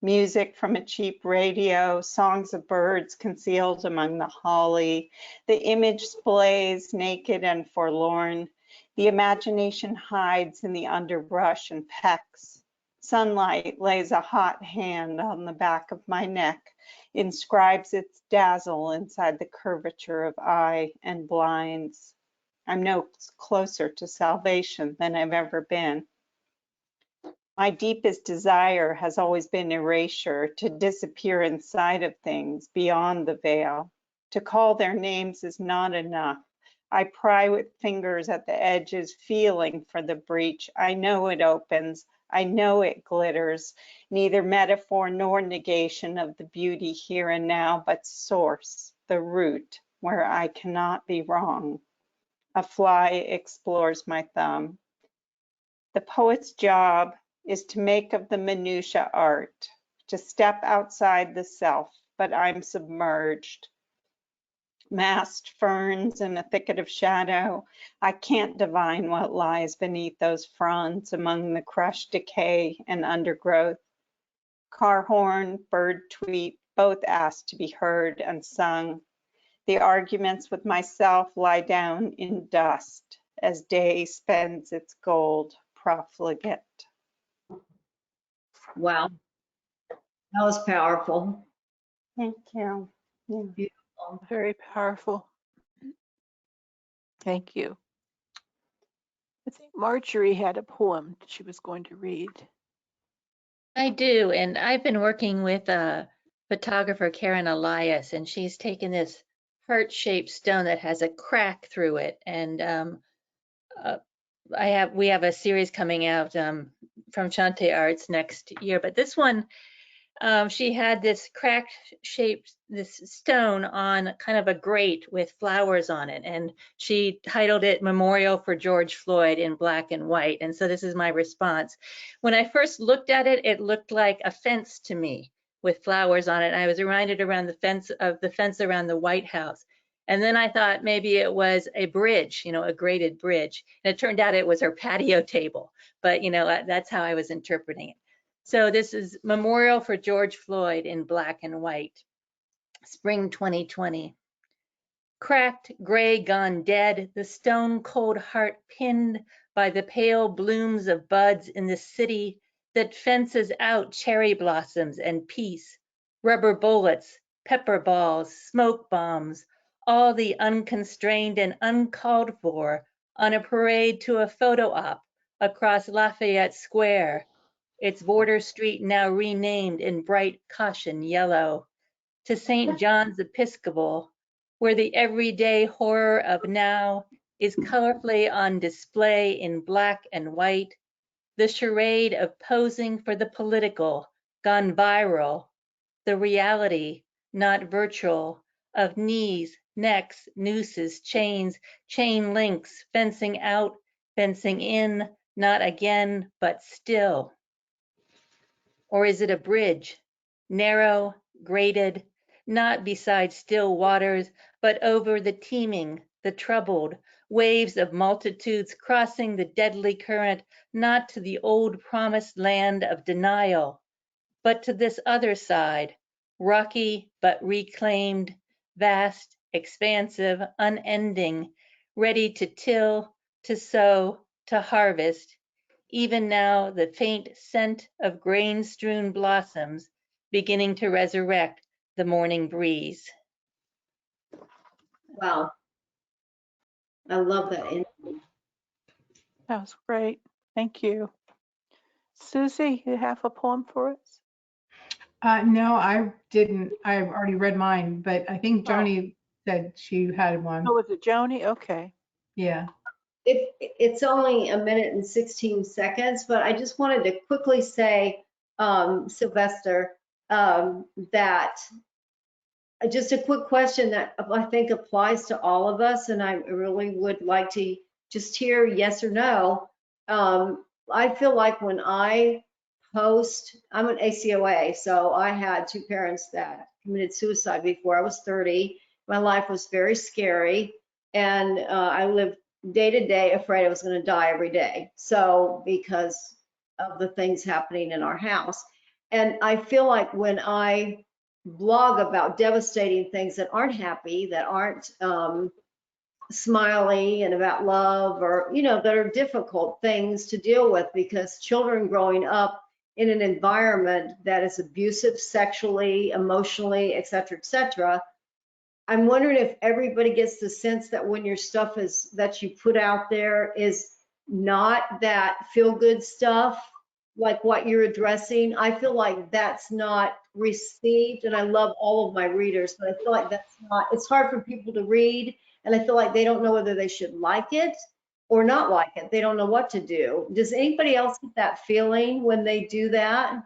Music from a cheap radio, songs of birds concealed among the holly, the image splays naked and forlorn, the imagination hides in the underbrush and pecks. Sunlight lays a hot hand on the back of my neck, inscribes its dazzle inside the curvature of eye and blinds. I'm no closer to salvation than I've ever been. My deepest desire has always been erasure, to disappear inside of things beyond the veil. To call their names is not enough. I pry with fingers at the edges, feeling for the breach. I know it opens. I know it glitters. Neither metaphor nor negation of the beauty here and now, but source, the root, where I cannot be wrong. A fly explores my thumb. The poet's job is to make of the minutia art, to step outside the self, but I'm submerged. Masked ferns in a thicket of shadow, I can't divine what lies beneath those fronds among the crushed decay and undergrowth. Car horn, bird tweet, both ask to be heard and sung. The arguments with myself lie down in dust as day spends its gold profligate. Wow, that was powerful. Thank you. Yeah. Beautiful. Very powerful. Thank you. I think Marjorie had a poem she was going to read. I do, and I've been working with photographer Karen Elias, and she's taken this heart-shaped stone that has a crack through it, and we have a series coming out from Shante Arts next year, but this one she had this crack shaped this stone on kind of a grate with flowers on it, and she titled it Memorial for George Floyd in black and white. And so this is my response. When I first looked at it, it looked like a fence to me with flowers on it. And I was reminded around the fence around the White House. And then I thought maybe it was a bridge, a grated bridge. And it turned out it was her patio table. But that's how I was interpreting it. So this is Memorial for George Floyd in black and white, spring 2020. Cracked, gray, gone dead, the stone cold heart pinned by the pale blooms of buds in the city that fences out cherry blossoms and peace, rubber bullets, pepper balls, smoke bombs, all the unconstrained and uncalled for on a parade to a photo op across Lafayette Square, its border street now renamed in bright caution yellow, to St. John's Episcopal, where the everyday horror of now is colorfully on display in black and white, the charade of posing for the political, gone viral, the reality, not virtual, of knees, necks, nooses, chains, chain links, fencing out, fencing in, not again, but still. Or is it a bridge, narrow, graded, not beside still waters, but over the teeming, the troubled, waves of multitudes crossing the deadly current, not to the old promised land of denial, but to this other side, rocky but reclaimed, vast, expansive, unending, ready to till, to sow, to harvest. Even now, the faint scent of grain-strewn blossoms beginning to resurrect the morning breeze. Wow. I love that. That was great. Thank you. Susie, you have a poem for us? No, I didn't. I've already read mine, but I think Joni said she had one. Oh, was it Joni? Okay. Yeah. It's only a minute and 16 seconds, but I just wanted to quickly say, Sylvester, that just a quick question that I think applies to all of us, and I really would like to just hear yes or no. I feel like when I post, I'm an ACOA, so I had two parents that committed suicide before I was 30. My life was very scary, and I lived day to day afraid I was going to die every day. So because of the things happening in our house. And I feel like when I blog about devastating things that aren't happy, that aren't smiley and about love, or, that are difficult things to deal with, because children growing up in an environment that is abusive sexually, emotionally, et cetera, I'm wondering if everybody gets the sense that when your stuff that you put out there is not that feel-good stuff, like what you're addressing. I feel like that's not received, and I love all of my readers, but I feel like it's hard for people to read and I feel like they don't know whether they should like it or not like it. They don't know what to do. Does anybody else get that feeling when they do that?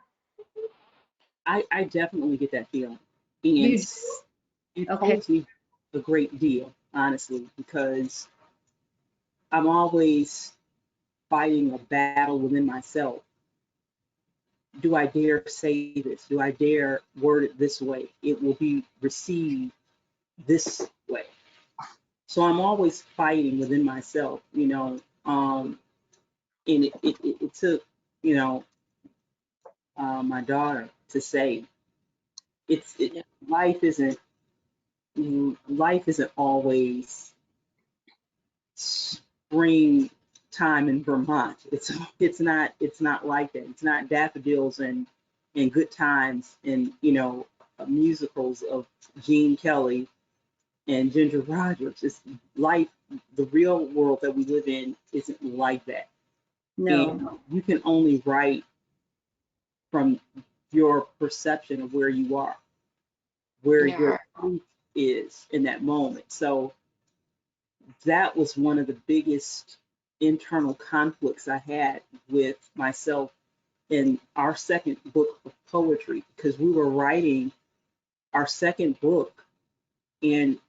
I definitely get that feeling. You And it okay? holds me a great deal, honestly, because I'm always fighting a battle within myself. Do I dare say this? Do I dare word it this way? It will be received this way. So I'm always fighting within myself, you know. And it took, you know, my daughter to say, Yeah. life isn't always spring time in Vermont. It's not like that. It's not daffodils and good times and, you know, musicals of Gene Kelly and Ginger Rogers. It's life. The real world that we live in isn't like that. No. And you can only write from your perception of where you are, where Yeah. your truth is in that moment. So that was one of the biggest internal conflicts I had with myself in our second book of poetry, because we were writing our second book and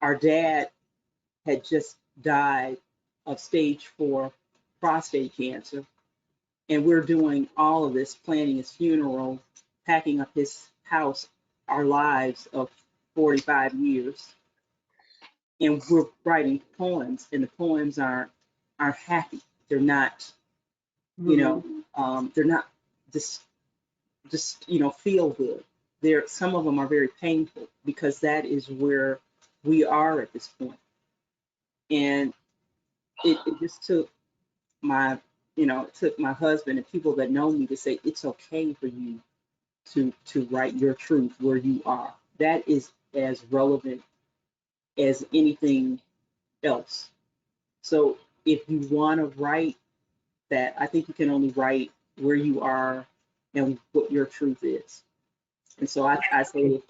our dad had just died of stage 4 prostate cancer. And we're doing all of this, planning his funeral, packing up his house, our lives of 45 years. And we're writing poems, and the poems aren't happy. They're not, you know, they're not just you know, feel good. Some of them are very painful, because that is where we are at this point. And it just took my, you know, it took my husband and people that know me to say it's okay for you to write your truth where you are. That is as relevant as anything else. So if you want to write that, I think you can only write where you are and what your truth is. And so I say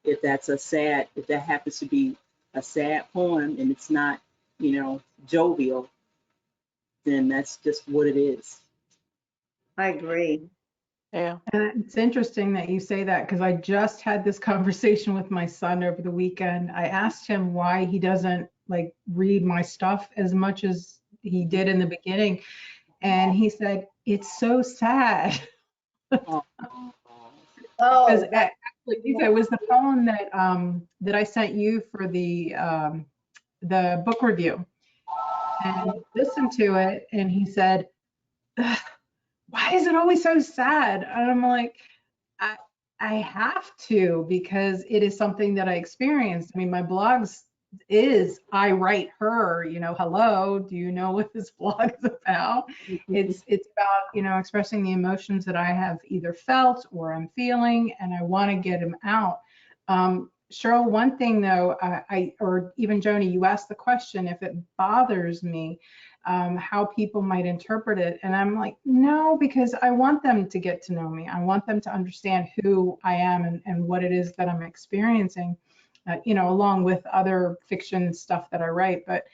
if that happens to be a sad poem and it's not, you know, jovial, then that's just what it is. I agree. Yeah. And it's interesting that you say that, because I just had this conversation with my son over the weekend. I asked him why he doesn't like read my stuff as much as he did in the beginning. And he said, it's so sad. Oh, Because Oh, that, actually, it was the poem that I sent you for the book review. And he listened to it and he said, why is it always so sad? And I'm like, I have to, because it is something that I experienced. I mean, my blogs is I write her, you know, hello, do you know what this blog is about? It's about, you know, expressing the emotions that I have either felt or I'm feeling, and I want to get them out. Chyrel, one thing though, or even Joni, you asked the question if it bothers me, how people might interpret it. And I'm like, no, because I want them to get to know me. I want them to understand who I am and what it is that I'm experiencing, you know, along with other fiction stuff that I write. But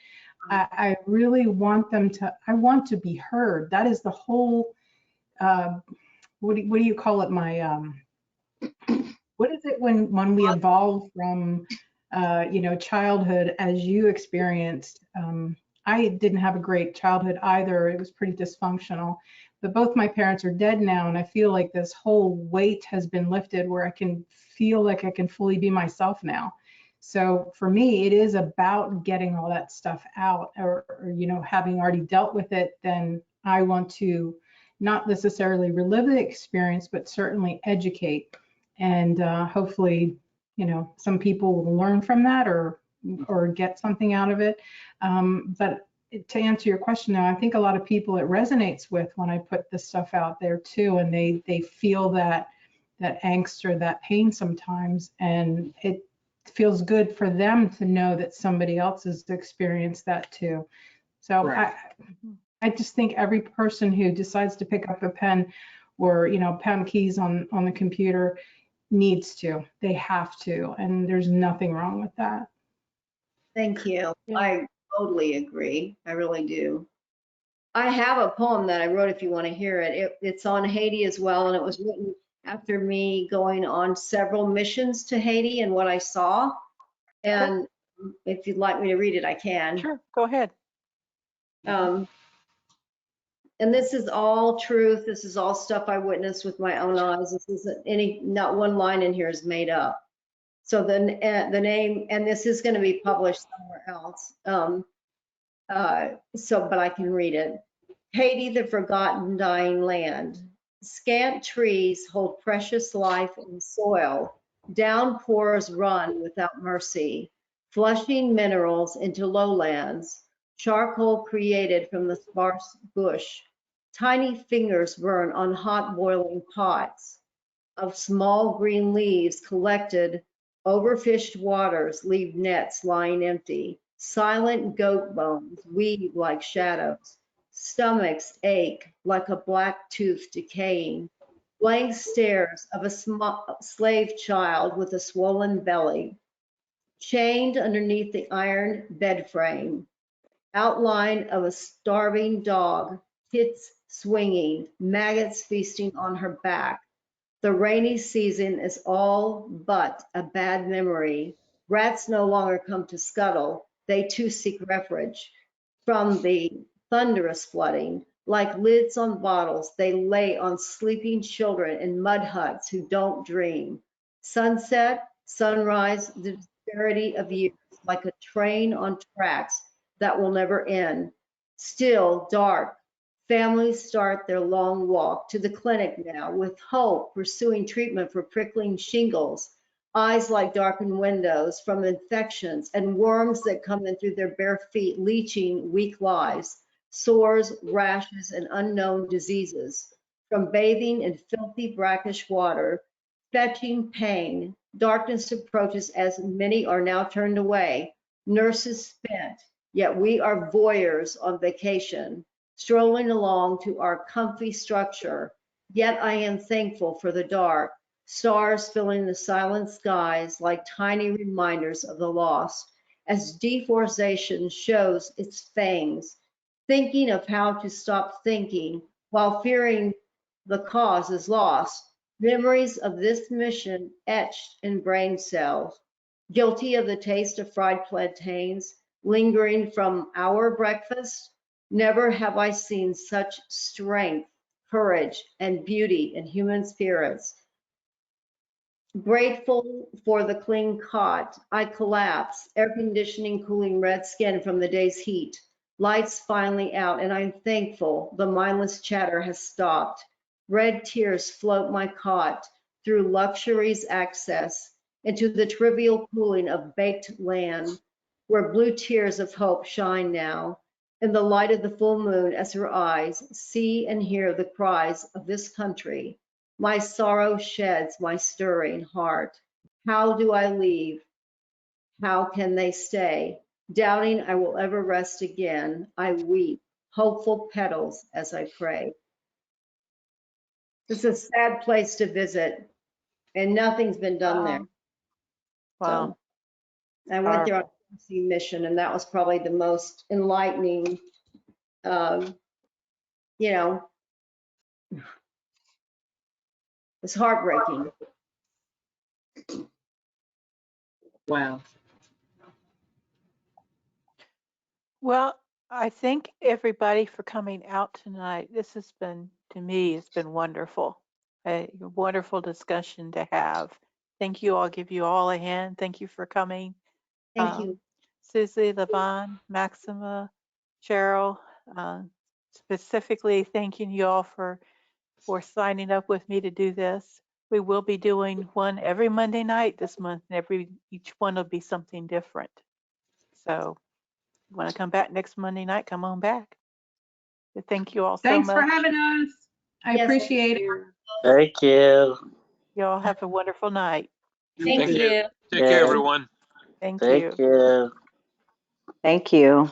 I really want them to, I want to be heard. That is the whole, what do you call it? What is it when we evolve from, you know, childhood as you experienced? I didn't have a great childhood either. It was pretty dysfunctional, but both my parents are dead now, and I feel like this whole weight has been lifted where I can feel like I can fully be myself now. So for me, it is about getting all that stuff out, or you know, having already dealt with it, then I want to not necessarily relive the experience, but certainly educate. And hopefully, you know, some people will learn from that or get something out of it. But to answer your question now, I think a lot of people it resonates with when I put this stuff out there too, and they feel that angst or that pain sometimes, and it feels good for them to know that somebody else has experienced that too. So right. I just think every person who decides to pick up a pen or, you know, pound keys on the computer needs to. They have to, and there's nothing wrong with that. Thank you. Yeah. I totally agree. I really do. I have a poem that I wrote if you want to hear it. It's on Haiti as well, and it was written after me going on several missions to Haiti and what I saw. And if you'd like me to read it, I can. Sure, go ahead. And this is all truth. This is all stuff I witnessed with my own eyes. This isn't not one line in here is made up. So the name, and this is going to be published somewhere else. But I can read it. Haiti, the forgotten dying land. Scant trees hold precious life in soil. Downpours run without mercy, flushing minerals into lowlands. Charcoal created from the sparse bush. Tiny fingers burn on hot boiling pots of small green leaves collected. Overfished waters leave nets lying empty. Silent goat bones weave like shadows. Stomachs ache like a black tooth decaying. Blank stares of a slave child with a swollen belly. Chained underneath the iron bed frame. Outline of a starving dog, tits swinging, maggots feasting on her back. The rainy season is all but a bad memory. Rats no longer come to scuttle. They too seek refuge from the thunderous flooding. Like lids on bottles, they lay on sleeping children in mud huts who don't dream. Sunset, sunrise, the disparity of years, like a train on tracks that will never end. Still dark. Families start their long walk to the clinic now with hope, pursuing treatment for prickling shingles, eyes like darkened windows from infections, and worms that come in through their bare feet, leeching weak lives, sores, rashes, and unknown diseases. From bathing in filthy brackish water, fetching pain, darkness approaches as many are now turned away. Nurses spent, yet we are voyeurs on vacation, strolling along to our comfy structure. Yet I am thankful for the dark, stars filling the silent skies like tiny reminders of the lost, as deforestation shows its fangs, thinking of how to stop thinking while fearing the cause is lost. Memories of this mission etched in brain cells, guilty of the taste of fried plantains, lingering from our breakfast. Never have I seen such strength, courage, and beauty in human spirits. Grateful for the clean cot, I collapse, air conditioning cooling red skin from the day's heat. Lights finally out, and I'm thankful the mindless chatter has stopped. Red tears float my cot through luxury's access into the trivial cooling of baked land, where blue tears of hope shine now in the light of the full moon as her eyes see and hear the cries of this country. My sorrow sheds my stirring heart. How do I leave? How can they stay? Doubting I will ever rest again, I weep, hopeful petals as I pray. It's a sad place to visit, and nothing's been done there. Wow. So I went there on a mercy mission, and that was probably the most enlightening, it's heartbreaking. Wow. Well, I thank everybody for coming out tonight. This has been, to me, it's been wonderful. A wonderful discussion to have. Thank you. I'll give you all a hand. Thank you for coming. Thank you. Susie, LaVan, Maxima, Chyrel, specifically thanking you all for signing up with me to do this. We will be doing one every Monday night this month, and each one will be something different. So you want to come back next Monday night, come on back. But thank you all so much. Thanks for having us. I Yes, appreciate it. Thank you. You all have a wonderful night. Thank you. Take care, everyone. Thank Thank you. you. Thank you.